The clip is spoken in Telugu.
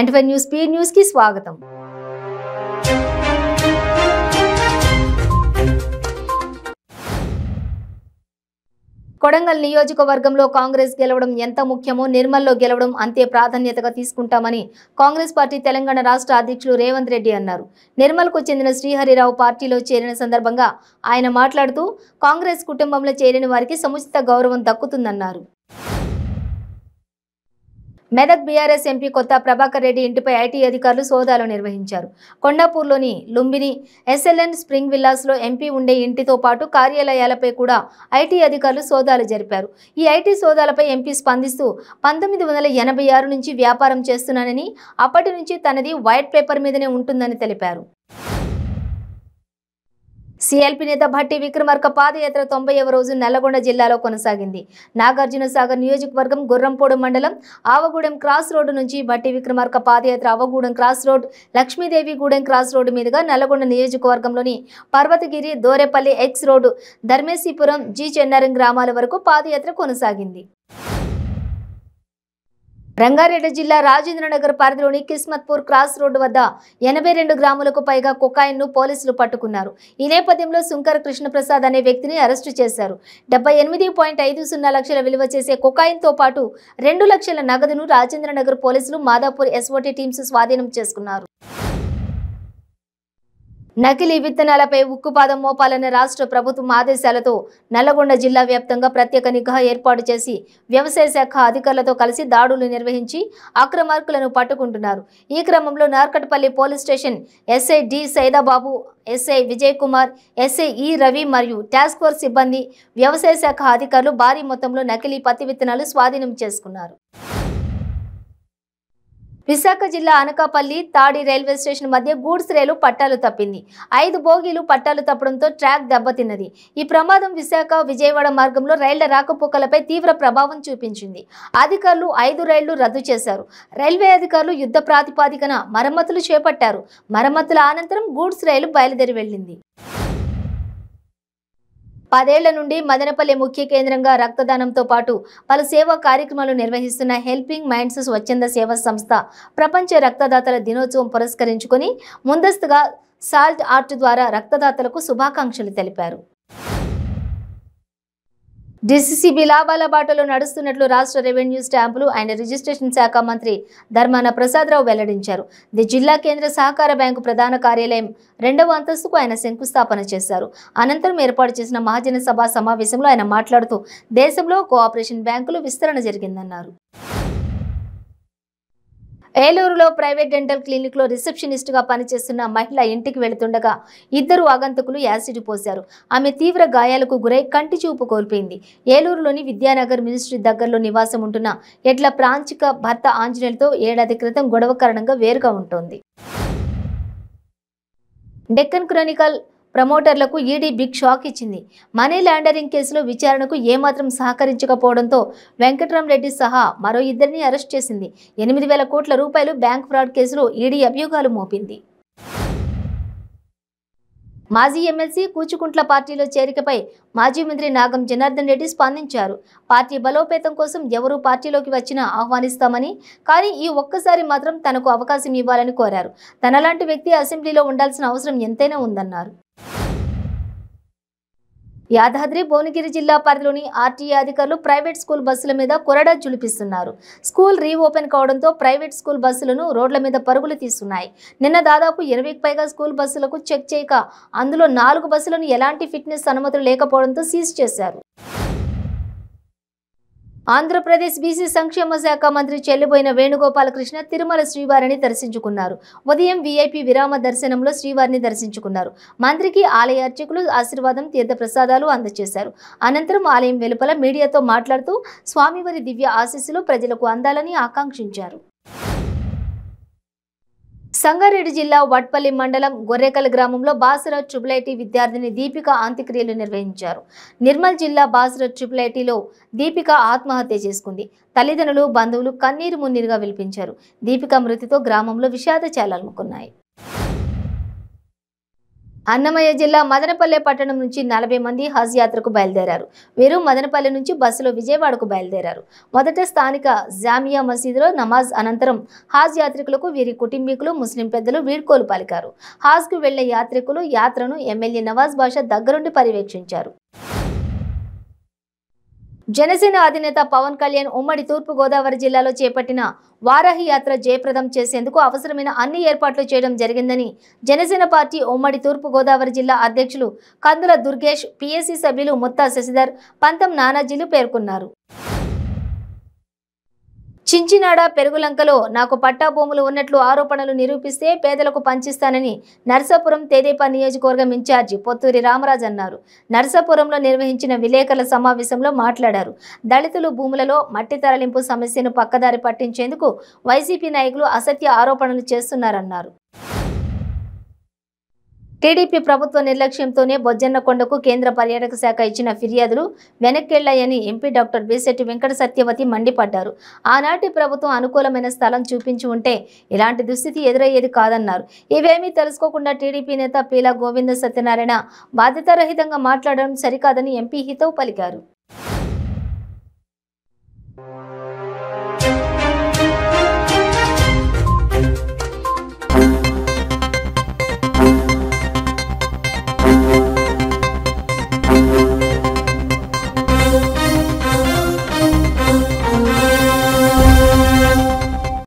95 న్యూస్ పీ న్యూస్ కి స్వాగతం. కొడంగల్ నియోజకవర్గంలో కాంగ్రెస్ గెలవడం ఎంత ముఖ్యమో నిర్మల్లో గెలవడం అంతే ప్రాధాన్యతగా తీసుకుంటామని కాంగ్రెస్ పార్టీ తెలంగాణ రాష్ట్ర అధ్యక్షులు రేవంత్ రెడ్డి అన్నారు. నిర్మల్కు చెందిన శ్రీహరిరావు పార్టీలో చేరిన సందర్భంగా ఆయన మాట్లాడుతూ కాంగ్రెస్ కుటుంబంలో చేరిన వారికి సముచిత గౌరవం దక్కుతుందన్నారు. మెదక్ బీఆర్ఎస్ ఎంపీ కొత్త ప్రభాకర్ రెడ్డి ఇంటిపై ఐటీ అధికారులు సోదాలు నిర్వహించారు. కొండాపూర్లోని లుంబిని ఎస్ఎల్ఎన్ స్ప్రింగ్ విల్లాస్లో ఎంపీ ఉండే ఇంటితో పాటు కార్యాలయాలపై కూడా ఐటీ అధికారులు సోదాలు జరిపారు. ఈ ఐటీ సోదాలపై ఎంపీ స్పందిస్తూ 1986 నుంచి వ్యాపారం చేస్తున్నానని, అప్పటి నుంచి తనది వైట్ పేపర్ మీదనే ఉంటుందని తెలిపారు. సిఎల్పి నేత భట్టి విక్రమార్క పాదయాత్ర 90వ రోజు నల్లగొండ జిల్లాలో కొనసాగింది. నాగార్జున సాగర్ నియోజకవర్గం గుర్రంపోడు మండలం ఆవగూడెం క్రాస్ రోడ్డు నుంచి Bhatti Vikramarka padayatra Avagudem cross road, Lakshmidevigudem cross road మీదుగా నల్లగొండ నియోజకవర్గంలోని Parvathagiri, Dorepalli X road, Dharmeshipuram, G Chennaram గ్రామాల వరకు పాదయాత్ర కొనసాగింది. రంగారెడ్డి జిల్లా రాజేంద్రనగర్ పరిధిలోని కిస్మత్పూర్ క్రాస్ రోడ్డు వద్ద 82 గ్రాములకు పైగా కొకాయిన్ను పోలీసులు పట్టుకున్నారు. ఈ నేపథ్యంలో సుంకర కృష్ణప్రసాద్ అనే వ్యక్తిని అరెస్టు చేశారు. 78.50 లక్షల విలువ చేసే కొకాయిన్తో పాటు 2 లక్షల నగదును రాజేంద్రనగర్ పోలీసులు మాదాపూర్ ఎస్ఓటీ టీమ్స్ స్వాధీనం చేసుకున్నారు. నకిలీ విత్తనాలపై ఉక్కుపాదం మోపాలన్న రాష్ట్ర ప్రభుత్వం ఆదేశాలతో నల్లగొండ జిల్లా వ్యాప్తంగా ప్రత్యేక నిఘా ఏర్పాటు చేసి వ్యవసాయ శాఖ అధికారులతో కలిసి దాడులు నిర్వహించి అక్రమార్కులను పట్టుకుంటున్నారు. ఈ క్రమంలో Narketpally police station SI D Saidababu, SI Vijay Kumar, SI E Ravi మరియు టాస్క్ ఫోర్స్ సిబ్బంది, వ్యవసాయ శాఖ అధికారులు భారీ మొత్తంలో నకిలీ పత్తి విత్తనాలు స్వాధీనం చేసుకున్నారు. విశాఖ జిల్లా అనకాపల్లి తాడి రైల్వే స్టేషన్ మధ్య గూడ్స్ రైలు పట్టాలు తప్పింది. 5 బోగీలు పట్టాలు తప్పడంతో ట్రాక్ దెబ్బతిన్నది. ఈ ప్రమాదం విశాఖ విజయవాడ మార్గంలో రైళ్ల రాకపోకలపై తీవ్ర ప్రభావం చూపించింది. అధికారులు 5 రైళ్లు రద్దు చేశారు. రైల్వే అధికారులు యుద్ధ ప్రాతిపాదికన మరమ్మతులు చేపట్టారు. మరమ్మతుల అనంతరం గూడ్స్ రైలు బయలుదేరి వెళ్లింది. 10 ఏళ్ల నుండి మదనపల్లి ముఖ్య కేంద్రంగా రక్తదానంతో పాటు పలు సేవా కార్యక్రమాలు నిర్వహిస్తున్న హెల్పింగ్ మైండ్స్ స్వచ్ఛంద సేవా సంస్థ ప్రపంచ రక్తదాతల దినోత్సవం పురస్కరించుకొని ముందస్తుగా సాల్ట్ ఆర్ట్ ద్వారా రక్తదాతలకు శుభాకాంక్షలు తెలిపారు. డిసిసిబి లాభాల బాటలో నడుస్తున్నట్లు రాష్ట్ర రెవెన్యూ స్టాంపులు అండ్ రిజిస్ట్రేషన్ శాఖ మంత్రి ధర్మాన ప్రసాదరావు వెల్లడించారు. జిల్లా కేంద్ర సహకార బ్యాంకు ప్రధాన కార్యాలయం 2వ అంతస్తుకు ఆయన శంకుస్థాపన చేశారు. అనంతరం ఏర్పాటు చేసిన మహాజన సభ సమావేశంలో ఆయన మాట్లాడుతూ దేశంలో కోఆపరేషన్ బ్యాంకులు విస్తరణ జరిగిందన్నారు. ఏలూరులో ప్రైవేట్ డెంటల్ క్లినిక్ లో రిసెప్షనిస్ట్ గా పనిచేస్తున్న మహిళ ఇంటికి వెళుతుండగా 2 ఆగంతకులు యాసిడ్ పోశారు. ఆమె తీవ్ర గాయాలకు గురై కంటి చూపు కోల్పోయింది. ఏలూరులోని విద్యానగర్ మినిస్ట్రీ దగ్గరలో నివాసం ఉంటున్న ఎడ్ల ప్రాంచిక భర్త ఆంజనేయులతో ఏడాది క్రితం గొడవ కారణంగా వేరుగా ఉంటుంది. డెక్కన్ క్రానికల్ ప్రమోటర్లకు ఈడీ బిగ్ షాక్ ఇచ్చింది. మనీ లాండరింగ్ కేసులో విచారణకు ఏమాత్రం సహకరించకపోవడంతో వెంకట్రామరెడ్డి సహా మరో 2ని అరెస్ట్ చేసింది. 8,000 కోట్ల రూపాయలు బ్యాంక్ ఫ్రాడ్ కేసులో ఈడీ అభియోగాలు మోపింది. మాజీ ఎమ్మెల్సీ కూచుకుంట్ల పార్టీలో చేరికపై మాజీ మంత్రి నాగం జనార్దన్ రెడ్డి స్పందించారు. పార్టీ బలోపేతం కోసం ఎవరు పార్టీలోకి వచ్చినా ఆహ్వానిస్తామని, కానీ ఈ ఒక్కసారి మాత్రం తనకు అవకాశం ఇవ్వాలని కోరారు. తనలాంటి వ్యక్తి అసెంబ్లీలో ఉండాల్సిన అవసరం ఎంతైనా ఉందన్నారు. యాదాద్రి భువనగిరి జిల్లా పరిధిలోని ఆర్టీఏ అధికారులు ప్రైవేట్ స్కూల్ బస్సుల మీద కొరడా జులిపిస్తున్నారు. స్కూల్ రీఓపెన్ కావడంతో ప్రైవేట్ స్కూల్ బస్సులను రోడ్ల మీద పరుగులు తీస్తున్నాయి. నిన్న దాదాపు 20కి పైగా స్కూల్ బస్సులకు చెక్ చేయక అందులో 4 బస్సులను ఎలాంటి ఫిట్నెస్ అనుమతులు లేకపోవడంతో సీజ్ చేశారు. ఆంధ్రప్రదేశ్ బీసీ సంక్షేమ శాఖ మంత్రి చెల్లిబోయిన వేణుగోపాలకృష్ణ తిరుమల శ్రీవారిని దర్శించుకున్నారు. ఉదయం వీఐపీ విరామ దర్శనంలో శ్రీవారిని దర్శించుకున్నారు. మంత్రికి ఆలయ అర్చకులు ఆశీర్వాదం, తీర్థ ప్రసాదాలు అందజేశారు. అనంతరం ఆలయం వెలుపల మీడియాతో మాట్లాడుతూ స్వామివారి దివ్య ఆశీస్సులు ప్రజలకు అందాలని ఆకాంక్షించారు. సంగారెడ్డి జిల్లా వట్పల్లి మండలం గొర్రెకల్ గ్రామంలో బాసర ట్రిపుల్ విద్యార్థిని దీపిక అంత్యక్రియలు నిర్వహించారు. నిర్మల్ జిల్లా బాసర ట్రిపుల్ దీపిక ఆత్మహత్య చేసుకుంది. తల్లిదండ్రులు, బంధువులు కన్నీరు మున్నీరుగా విలిపించారు. దీపిక మృతితో గ్రామంలో విషాద ఛాయలు అలుముకున్నాయి. అన్నమయ్య జిల్లా మదనపల్లె పట్టణం నుంచి 40 మంది హజ్ యాత్రకు బయలుదేరారు. వీరు మదనపల్లె నుంచి బస్సులో విజయవాడకు బయలుదేరారు. మొదట స్థానిక జామియా మసీదులో నమాజ్ అనంతరం హజ్ యాత్రికులకు వీరి కుటుంబీకులు ముస్లిం పెద్దలు వీడ్కోలు పలికారు. హజ్కు వెళ్లే యాత్రికులు యాత్రను ఎమ్మెల్యే నవాజ్ బాషా దగ్గరుండి పర్యవేక్షించారు. జనసేన అధినేత పవన్ కళ్యాణ్ ఉమ్మడి తూర్పు గోదావరి జిల్లాలో చేపట్టిన వారాహి యాత్ర జయప్రదం చేసేందుకు అవసరమైన అన్ని ఏర్పాట్లు చేయడం జరిగిందని జనసేన పార్టీ ఉమ్మడి తూర్పు గోదావరి జిల్లా అధ్యక్షులు కందుల దుర్గేష్, పిఎస్సి సభ్యులు ముత్తా శశిధర్, పంతం నానాజీలు పేర్కొన్నారు. చించినాడ పెరుగులంకలో నాకు పట్టా భూములు ఉన్నట్లు ఆరోపణలు నిరూపిస్తే పేదలకు పంచిస్తానని నర్సాపురం తెదేపా నియోజకవర్గం ఇన్ఛార్జి పొత్తూరి రామరాజు అన్నారు. నర్సాపురంలో నిర్వహించిన విలేకరుల సమావేశంలో మాట్లాడారు. దళితులు భూములలో మట్టి తరలింపు సమస్యను పక్కదారి పట్టించేందుకు వైసీపీ నాయకులు అసత్య ఆరోపణలు చేస్తున్నారన్నారు. టీడీపీ ప్రభుత్వ నిర్లక్ష్యంతోనే బొజ్జన్నకొండకు కేంద్ర పర్యాటక శాఖ ఇచ్చిన ఫిర్యాదులు వెనక్కెళ్లాయని ఎంపీ డాక్టర్ బిశెట్టి వెంకట సత్యవతి మండిపడ్డారు. ఆనాటి ప్రభుత్వం అనుకూలమైన స్థలం చూపించి ఉంటే ఇలాంటి దుస్థితి ఎదురయ్యేది కాదన్నారు. ఇవేమీ తెలుసుకోకుండా టీడీపీ నేత పీలా గోవింద సత్యనారాయణ బాధ్యతారహితంగా మాట్లాడడం సరికాదని ఎంపీ హితవు పలికారు.